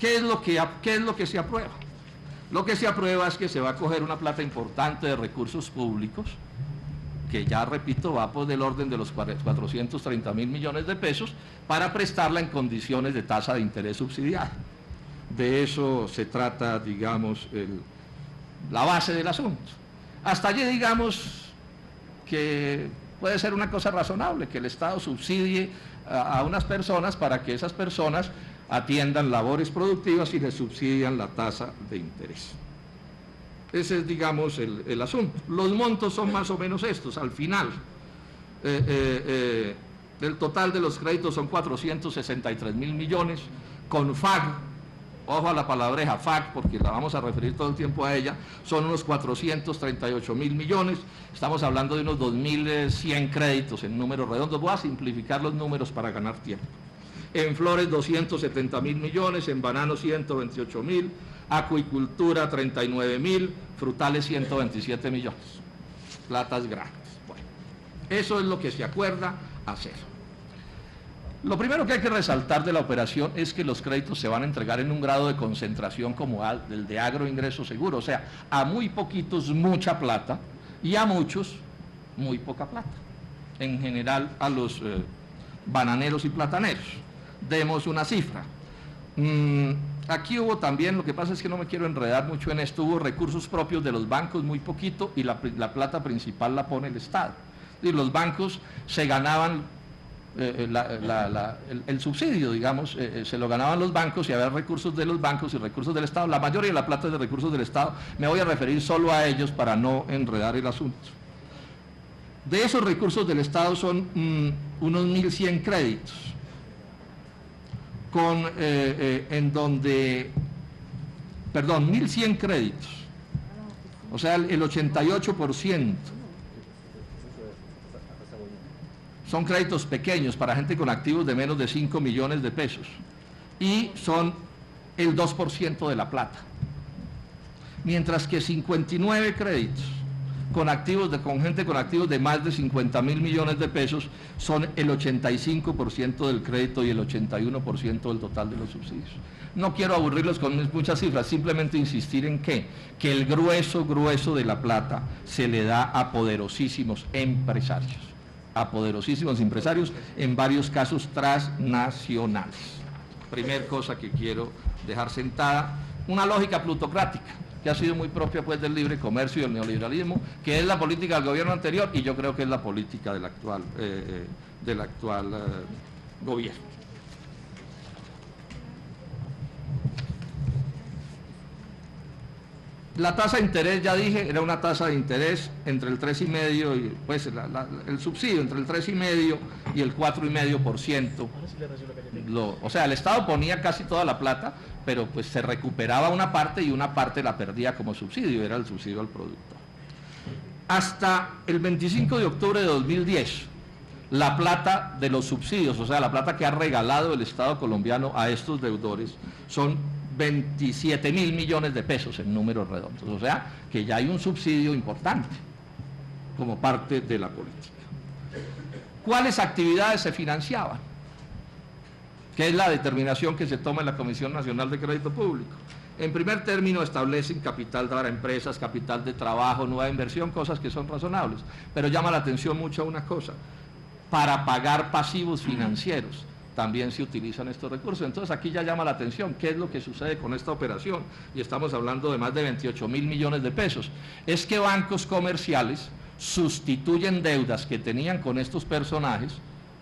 ¿Qué es lo que se aprueba? Lo que se aprueba es que se va a coger una plata importante de recursos públicos, que ya repito va por del orden de los 430.000 millones de pesos, para prestarla en condiciones de tasa de interés subsidiada. De eso se trata, digamos, la base del asunto. Hasta allí, digamos, que puede ser una cosa razonable, que el Estado subsidie a unas personas para que esas personas atiendan labores productivas y les subsidian la tasa de interés. Ese es, digamos, el asunto. Los montos son más o menos estos. Al final, el total de los créditos son 463.000 millones, con FAG, ojo a la palabreja FAG, porque la vamos a referir todo el tiempo a ella, son unos 438.000 millones, estamos hablando de unos 2.100 créditos en números redondos. Voy a simplificar los números para ganar tiempo. En flores 270.000 millones, en bananos 128.000, acuicultura 39.000, frutales 127 millones, platas grandes. Bueno, eso es lo que se acuerda hacer. Lo primero que hay que resaltar de la operación es que los créditos se van a entregar en un grado de concentración como el de agroingreso seguro, o sea, a muy poquitos mucha plata y a muchos muy poca plata, en general a los bananeros y plataneros. Demos una cifra. Aquí hubo también, lo que pasa es que no me quiero enredar mucho en esto, hubo recursos propios de los bancos muy poquito y la plata principal la pone el Estado. Y los bancos se ganaban el subsidio, digamos, se lo ganaban los bancos y había recursos de los bancos y recursos del Estado. La mayoría de la plata es de recursos del Estado. Me voy a referir solo a ellos para no enredar el asunto. De esos recursos del Estado son unos 1.100 créditos, en donde, perdón, 1.100 créditos, o sea, el 88%. Son créditos pequeños para gente con activos de menos de 5 millones de pesos y son el 2% de la plata. Mientras que 59 créditos con gente con activos de más de 50.000 millones de pesos son el 85% del crédito y el 81% del total de los subsidios. No quiero aburrirlos con muchas cifras, simplemente insistir en que el grueso de la plata se le da a poderosísimos empresarios. En varios casos transnacionales. Primer cosa que quiero dejar sentada, una lógica plutocrática que ha sido muy propia pues del libre comercio y del neoliberalismo, que es la política del gobierno anterior y yo creo que es la política del actual gobierno. La tasa de interés, ya dije, era una tasa de interés entre el 3,5% y pues el subsidio entre el 3,5% y el 4,5%. O sea, el Estado ponía casi toda la plata, pero pues se recuperaba una parte y una parte la perdía como subsidio, era el subsidio al productor. Hasta el 25 de octubre de 2010, la plata de los subsidios, o sea, la plata que ha regalado el Estado colombiano a estos deudores, son 27.000 millones de pesos en números redondos, o sea que ya hay un subsidio importante como parte de la política. ¿Cuáles actividades se financiaban? ¿Qué es la determinación que se toma en la Comisión Nacional de Crédito Público? En primer término establecen capital para empresas, capital de trabajo, nueva inversión, cosas que son razonables, pero llama la atención mucho una cosa: para pagar pasivos financieros también se utilizan estos recursos. Entonces aquí ya llama la atención qué es lo que sucede con esta operación, y estamos hablando de más de 28.000 millones de pesos. Es que bancos comerciales sustituyen deudas que tenían con estos personajes,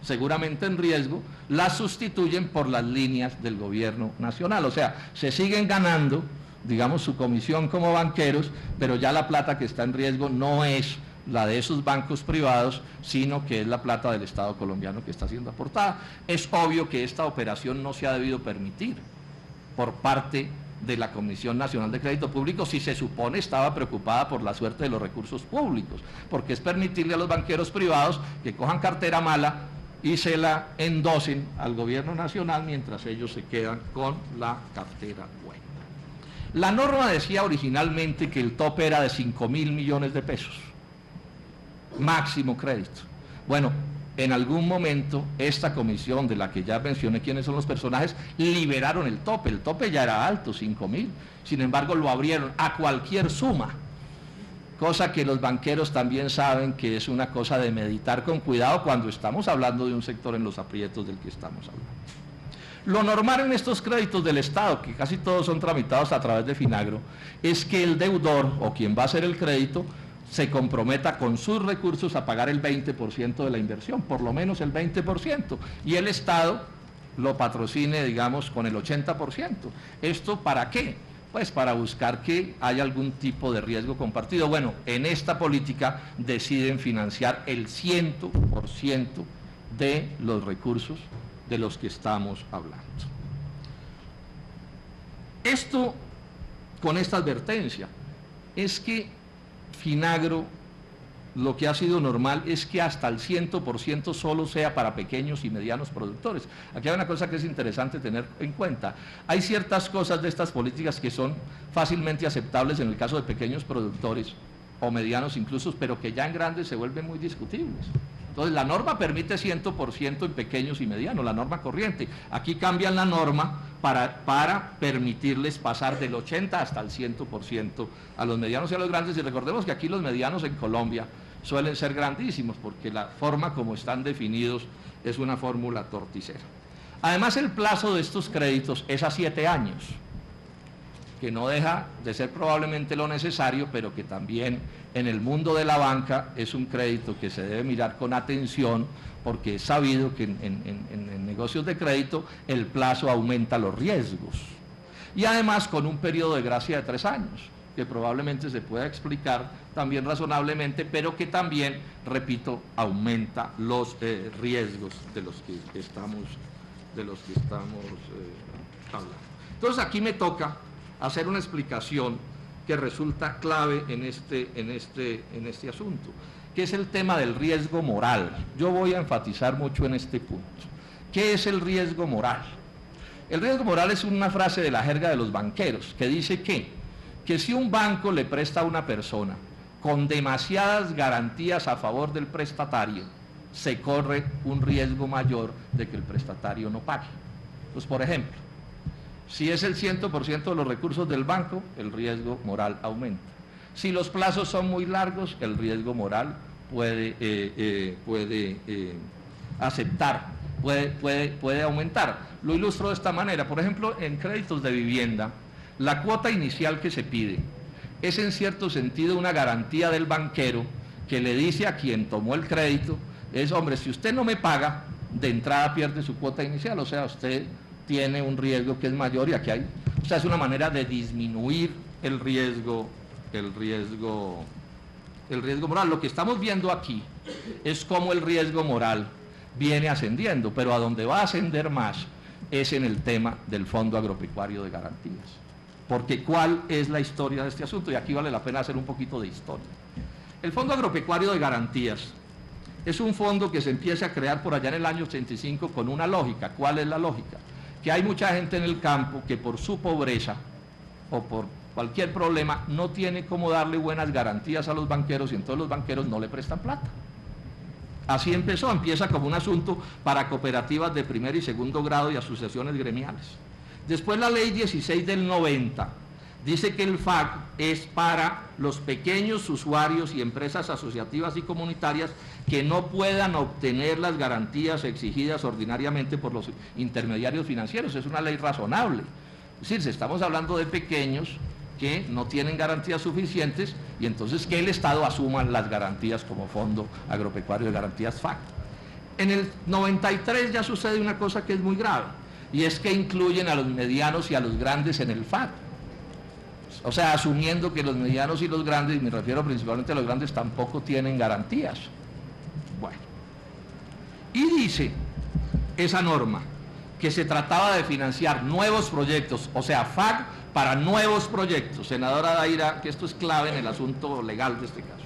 seguramente en riesgo, las sustituyen por las líneas del gobierno nacional, o sea, se siguen ganando, digamos, su comisión como banqueros, pero ya la plata que está en riesgo no es la de esos bancos privados, sino que es la plata del Estado colombiano que está siendo aportada. Es obvio que esta operación no se ha debido permitir por parte de la Comisión Nacional de Crédito Público, si se supone estaba preocupada por la suerte de los recursos públicos, porque es permitirle a los banqueros privados que cojan cartera mala y se la endosen al gobierno nacional mientras ellos se quedan con la cartera buena. La norma decía originalmente que el tope era de 5.000 millones de pesos. Máximo crédito. Bueno, en algún momento esta comisión de la que ya mencioné quiénes son los personajes, liberaron el tope ya era alto, 5.000, sin embargo lo abrieron a cualquier suma, cosa que los banqueros también saben que es una cosa de meditar con cuidado cuando estamos hablando de un sector en los aprietos del que estamos hablando. Lo normal en estos créditos del Estado, que casi todos son tramitados a través de Finagro, es que el deudor o quien va a hacer el crédito se comprometa con sus recursos a pagar el 20% de la inversión, por lo menos el 20%, y el Estado lo patrocine, digamos, con el 80%. ¿Esto para qué? Pues para buscar que haya algún tipo de riesgo compartido. Bueno, en esta política deciden financiar el 100% de los recursos de los que estamos hablando. Esto, con esta advertencia, es que Finagro, lo que ha sido normal es que hasta el 100% solo sea para pequeños y medianos productores. Aquí hay una cosa que es interesante tener en cuenta. Hay ciertas cosas de estas políticas que son fácilmente aceptables en el caso de pequeños productores o medianos incluso, pero que ya en grandes se vuelven muy discutibles. Entonces la norma permite 100% en pequeños y medianos, la norma corriente. Aquí cambian la norma para permitirles pasar del 80 hasta el 100% a los medianos y a los grandes. Y recordemos que aquí los medianos en Colombia suelen ser grandísimos porque la forma como están definidos es una fórmula torticera. Además, el plazo de estos créditos es a 7 años, que no deja de ser probablemente lo necesario, pero que también en el mundo de la banca es un crédito que se debe mirar con atención, porque es sabido que en negocios de crédito el plazo aumenta los riesgos. Y además con un periodo de gracia de 3 años, que probablemente se pueda explicar también razonablemente, pero que también, repito, aumenta los riesgos de los que estamos hablando. Entonces aquí me toca hacer una explicación que resulta clave en este asunto, que es el tema del riesgo moral. Yo voy a enfatizar mucho en este punto. ¿Qué es el riesgo moral? El riesgo moral es una frase de la jerga de los banqueros, que dice que si un banco le presta a una persona con demasiadas garantías a favor del prestatario, se corre un riesgo mayor de que el prestatario no pague. Pues, por ejemplo, si es el 100% de los recursos del banco, el riesgo moral aumenta. Si los plazos son muy largos, el riesgo moral puede aumentar. Lo ilustro de esta manera. Por ejemplo, en créditos de vivienda, la cuota inicial que se pide es en cierto sentido una garantía del banquero que le dice a quien tomó el crédito, es, hombre, si usted no me paga, de entrada pierde su cuota inicial, o sea, usted tiene un riesgo que es mayor y aquí hay, o sea, es una manera de disminuir el riesgo moral. Lo que estamos viendo aquí es cómo el riesgo moral viene ascendiendo, pero a donde va a ascender más es en el tema del Fondo Agropecuario de Garantías. Porque ¿cuál es la historia de este asunto? Y aquí vale la pena hacer un poquito de historia. El Fondo Agropecuario de Garantías es un fondo que se empieza a crear por allá en el año 85 con una lógica. ¿Cuál es la lógica? Que hay mucha gente en el campo que por su pobreza o por cualquier problema no tiene cómo darle buenas garantías a los banqueros y entonces los banqueros no le prestan plata. Así empieza como un asunto para cooperativas de primer y segundo grado y asociaciones gremiales. Después la ley 16 del 90 dice que el FAC es para los pequeños usuarios y empresas asociativas y comunitarias que no puedan obtener las garantías exigidas ordinariamente por los intermediarios financieros. Es una ley razonable. Es decir, si estamos hablando de pequeños que no tienen garantías suficientes y entonces que el Estado asuma las garantías como Fondo Agropecuario de Garantías FAC. En el 93 ya sucede una cosa que es muy grave, y es que incluyen a los medianos y a los grandes en el FAC. O sea, asumiendo que los medianos y los grandes, y me refiero principalmente a los grandes, tampoco tienen garantías. Bueno, y dice esa norma que se trataba de financiar nuevos proyectos, o sea, FAC para nuevos proyectos, senadora Daira, que esto es clave en el asunto legal de este caso,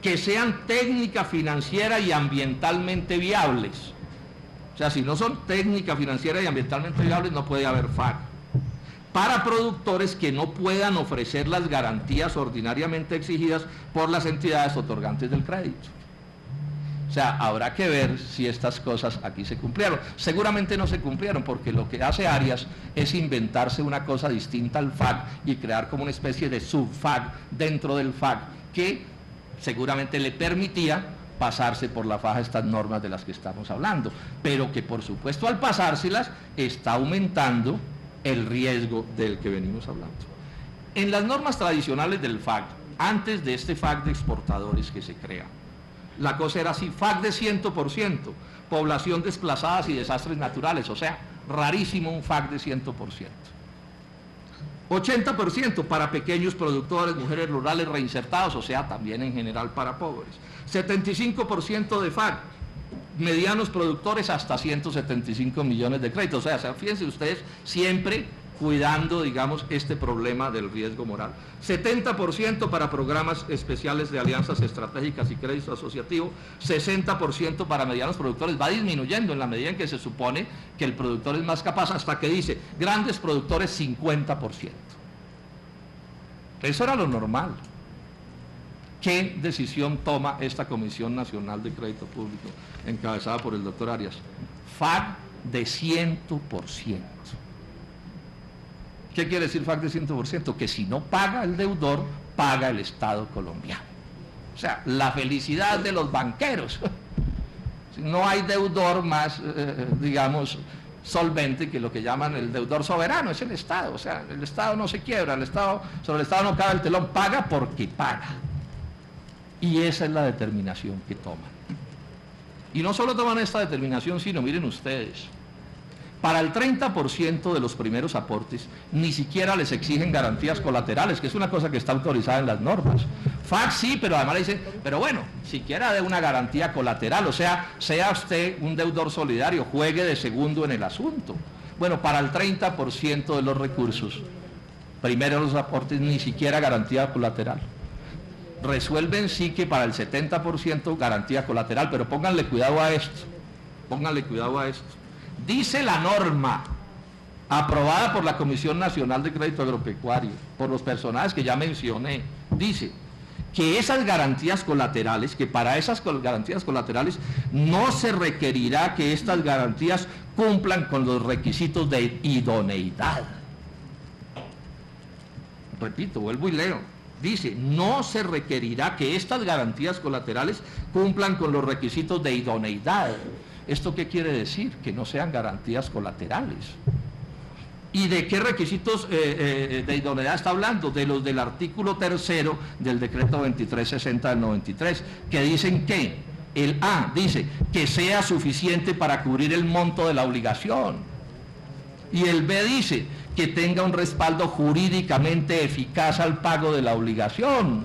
que sean técnica, financiera y ambientalmente viables. O sea, si no son técnica, financiera y ambientalmente viables, no puede haber FAC. Para productores que no puedan ofrecer las garantías ordinariamente exigidas por las entidades otorgantes del crédito. O sea, habrá que ver si estas cosas aquí se cumplieron. Seguramente no se cumplieron, porque lo que hace Arias es inventarse una cosa distinta al FAC y crear como una especie de sub-FAC dentro del FAC que seguramente le permitía pasarse por la faja estas normas de las que estamos hablando, pero que por supuesto al pasárselas está aumentando el riesgo del que venimos hablando. En las normas tradicionales del FAC, antes de este FAC de exportadores que se crea, la cosa era así: FAC de 100%, población desplazadas y desastres naturales, o sea, rarísimo un FAC de 100%. 80% para pequeños productores, mujeres rurales reinsertados, o sea, también en general para pobres. 75% de FAC, medianos productores hasta 175 millones de créditos. O sea, fíjense ustedes, siempre cuidando, digamos, este problema del riesgo moral. 70% para programas especiales de alianzas estratégicas y crédito asociativo, 60% para medianos productores. Va disminuyendo en la medida en que se supone que el productor es más capaz, hasta que dice, grandes productores 50%. Eso era lo normal. ¿Qué decisión toma esta Comisión Nacional de Crédito Público, encabezada por el doctor Arias? FAC de 100%. ¿Qué quiere decir FAC de 100%? Que si no paga el deudor, paga el Estado colombiano. O sea, la felicidad de los banqueros. No hay deudor más, digamos, solvente que lo que llaman el deudor soberano, es el Estado. O sea, el Estado no se quiebra, sobre el Estado no cabe el telón, paga porque paga. Y esa es la determinación que toman. Y no solo toman esta determinación, sino, miren ustedes, para el 30% de los primeros aportes, ni siquiera les exigen garantías colaterales, que es una cosa que está autorizada en las normas. FAC sí, pero además le dicen, pero bueno, siquiera de una garantía colateral, o sea, sea usted un deudor solidario, juegue de segundo en el asunto. Bueno, para el 30% de los recursos, primero los aportes, ni siquiera garantía colateral. Resuelven sí que para el 70% garantía colateral, pero pónganle cuidado a esto, pónganle cuidado a esto. Dice la norma aprobada por la Comisión Nacional de Crédito Agropecuario, por los personajes que ya mencioné, dice que esas garantías colaterales, que para esas garantías colaterales no se requerirá que estas garantías cumplan con los requisitos de idoneidad. Repito, vuelvo y leo. Dice, no se requerirá que estas garantías colaterales cumplan con los requisitos de idoneidad. ¿Esto qué quiere decir? Que no sean garantías colaterales. ¿Y de qué requisitos de idoneidad está hablando? De los del artículo 3 del decreto 2360 del 93, que dicen que el A dice que sea suficiente para cubrir el monto de la obligación. Y el B dice que tenga un respaldo jurídicamente eficaz al pago de la obligación.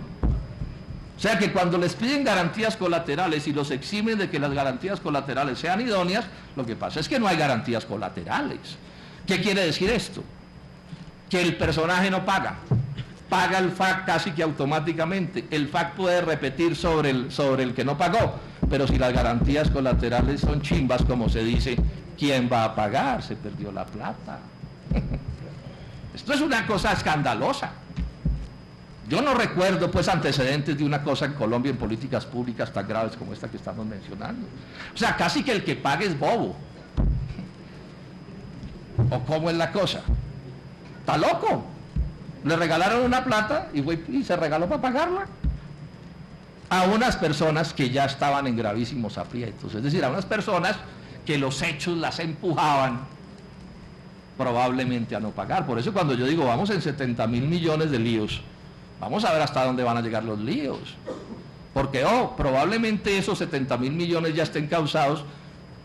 O sea que cuando les piden garantías colaterales y los eximen de que las garantías colaterales sean idóneas, lo que pasa es que no hay garantías colaterales. ¿Qué quiere decir esto? Que el personaje no paga. Paga el FAC casi que automáticamente. El FAC puede repetir sobre el que no pagó, pero si las garantías colaterales son chimbas, como se dice, ¿quién va a pagar? Se perdió la plata. Esto es una cosa escandalosa. Yo no recuerdo pues antecedentes de una cosa en Colombia en políticas públicas tan graves como esta que estamos mencionando. O sea, casi que el que pague es bobo. ¿O cómo es la cosa? ¿Está loco? Le regalaron una plata y se regaló para pagarla a unas personas que ya estaban en gravísimos aprietos. Es decir, a unas personas que los hechos las empujaban probablemente a no pagar. Por eso cuando yo digo vamos en 70.000 millones de líos, vamos a ver hasta dónde van a llegar los líos, porque probablemente esos 70.000 millones ya estén causados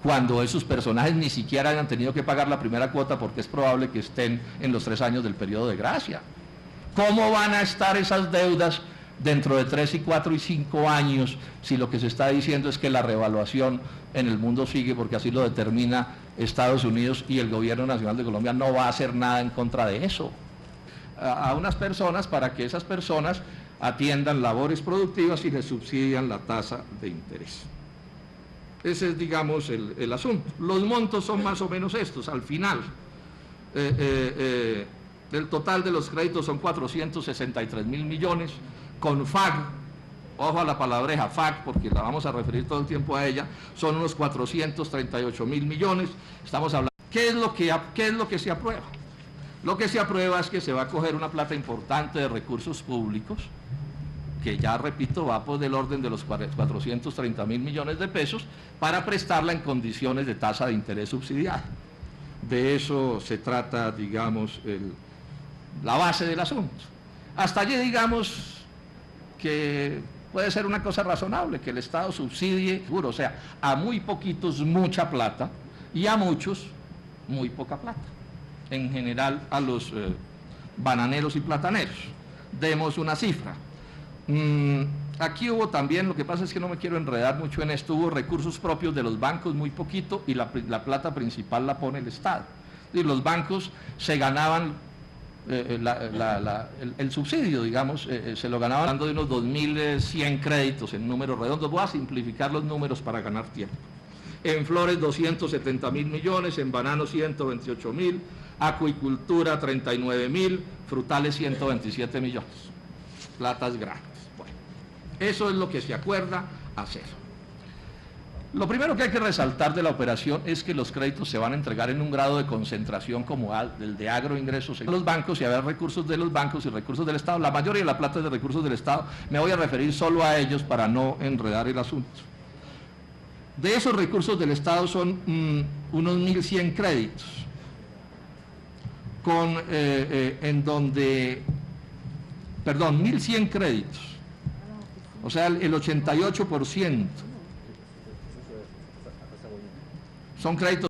cuando esos personajes ni siquiera hayan tenido que pagar la primera cuota, porque es probable que estén en los 3 años del periodo de gracia. ¿Cómo van a estar esas deudas dentro de 3 y 4 y 5 años si lo que se está diciendo es que la revaluación en el mundo sigue, porque así lo determina Estados Unidos y el gobierno nacional de Colombia no va a hacer nada en contra de eso? A unas personas para que esas personas atiendan labores productivas y les subsidian la tasa de interés. Ese es, digamos, el asunto. Los montos son más o menos estos. Al final, el total de los créditos son 463.000 millones, con FAC ojo a la palabreja FAC, porque la vamos a referir todo el tiempo a ella, son unos 438.000 millones. Estamos hablando, ¿qué es lo que se aprueba? Lo que se aprueba es que se va a coger una plata importante de recursos públicos, que ya repito, va por del orden de los 430.000 millones de pesos, para prestarla en condiciones de tasa de interés subsidiada. De eso se trata, digamos, la base del asunto. Hasta allí, digamos, que puede ser una cosa razonable, que el Estado subsidie, o sea, a muy poquitos mucha plata y a muchos muy poca plata. En general a los bananeros y plataneros. Demos una cifra. Aquí hubo también, lo que pasa es que no me quiero enredar mucho en esto, hubo recursos propios de los bancos muy poquito y la plata principal la pone el Estado. Y los bancos se ganaban el subsidio, digamos, se lo ganaban dando de unos 2.100 créditos en números redondos. Voy a simplificar los números para ganar tiempo. En flores 270.000 millones, en bananos 128.000, acuicultura 39.000, frutales 127 millones. Platas grandes. Bueno, eso es lo que se acuerda hacer. Lo primero que hay que resaltar de la operación es que los créditos se van a entregar en un grado de concentración como el de agroingresos en los bancos, y haber recursos de los bancos y recursos del Estado. La mayoría de la plata es de recursos del Estado. Me voy a referir solo a ellos para no enredar el asunto. De esos recursos del Estado son unos 1.100 créditos, en donde, perdón, 1.100 créditos, o sea, el 88% son créditos